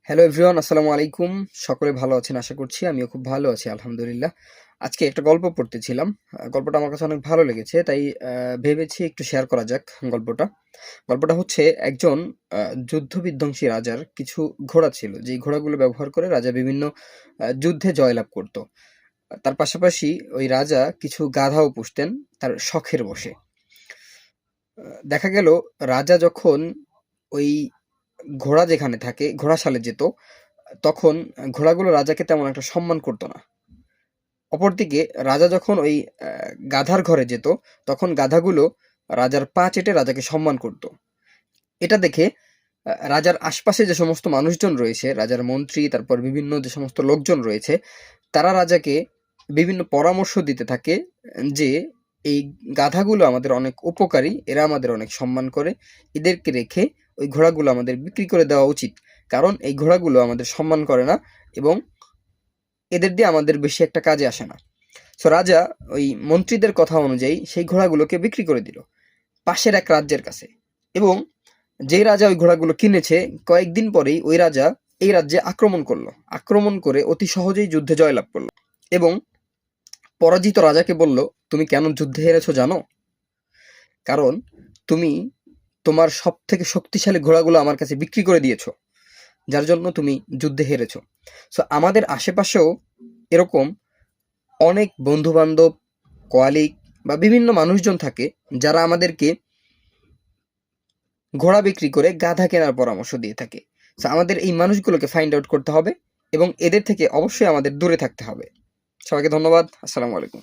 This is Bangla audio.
হ্যালো এভরিওয়ান, আসসালামু আলাইকুম। সকলে ভালো আছেন আশা করছি। আমিও খুব ভালো আছি আলহামদুলিল্লাহ। আজকে একটা গল্প পড়তেছিলাম। গল্পটা আমার কাছে অনেক ভালো লেগেছে। তাই ভেবেছি একটু শেয়ার করা যাক গল্পটা। গল্পটা হচ্ছে একজন আ যুদ্ধ-বিধ্বংসী রাজার কিছু ঘোড়া ছিল। যেই ঘোড়াগুলো ব্যবহার করে রাজা বিভিন্ন যুদ্ধে জয়লাভ করত। তার পাশাপাশি ওই রাজা কিছু গাধাও পুষতেন তার শখের বশে। দেখা গেল রাজা যখন ওই ঘোড়া যেখানে থাকে ঘোড়াশালে যেত, তখন ঘোড়াগুলো রাজাকে তেমন একটা সম্মান করত না। অপরদিকে রাজা যখন ওই গাধার ঘরে যেত, তখন গাধাগুলো রাজার পা চেটে রাজাকে সম্মান করত। এটা দেখে রাজার আশপাশে যে সমস্ত মানুষজন রয়েছে, রাজার মন্ত্রী, তারপর বিভিন্ন যে সমস্ত লোকজন রয়েছে, তারা রাজাকে বিভিন্ন পরামর্শ দিতে থাকে যে, "এই গাধাগুলো আমাদের অনেক উপকারী, এরা আমাদের অনেক সম্মান করে। এদেরকে রেখে ওই ঘোড়াগুলো আমাদের বিক্রি করে দেওয়া উচিত। কারণ এই ঘোড়াগুলো আমাদের সম্মান করে না এবং এদের দিয়ে আমাদের বেশি একটা কাজে আসে না।" সো রাজা ওই মন্ত্রীদের কথা অনুযায়ী সেই ঘোড়াগুলোকে বিক্রি করে দিল পাশের এক রাজ্যের কাছে। এবং যেই রাজা ওই ঘোড়াগুলো কিনেছে, কয়েকদিন পরেই ওই রাজা এই রাজ্যে আক্রমণ করলো। আক্রমণ করে অতি সহজেই যুদ্ধে জয়লাভ করলো এবং পরাজিত রাজাকে বলল, "তুমি কেন যুদ্ধে হেরেছো জানো? কারণ তুমি তোমার সবথেকে শক্তিশালী ঘোড়াগুলো আমার কাছে বিক্রি করে দিয়েছো। যার জন্য তুমি যুদ্ধে হেরেছো।" সো আমাদের আশেপাশেও এরকম অনেক বন্ধু-বান্ধব, কলিগ বা বিভিন্ন মানুষজন থাকে যারা আমাদেরকে ঘোড়া বিক্রি করে গাধা কেনার পরামর্শ দিয়ে থাকে। সো আমাদের এই মানুষগুলোকে ফাইন্ড আউট করতে হবে এবং এদের থেকে অবশ্যই আমাদের দূরে থাকতে হবে। সবাইকে ধন্যবাদ। আসসালামু আলাইকুম।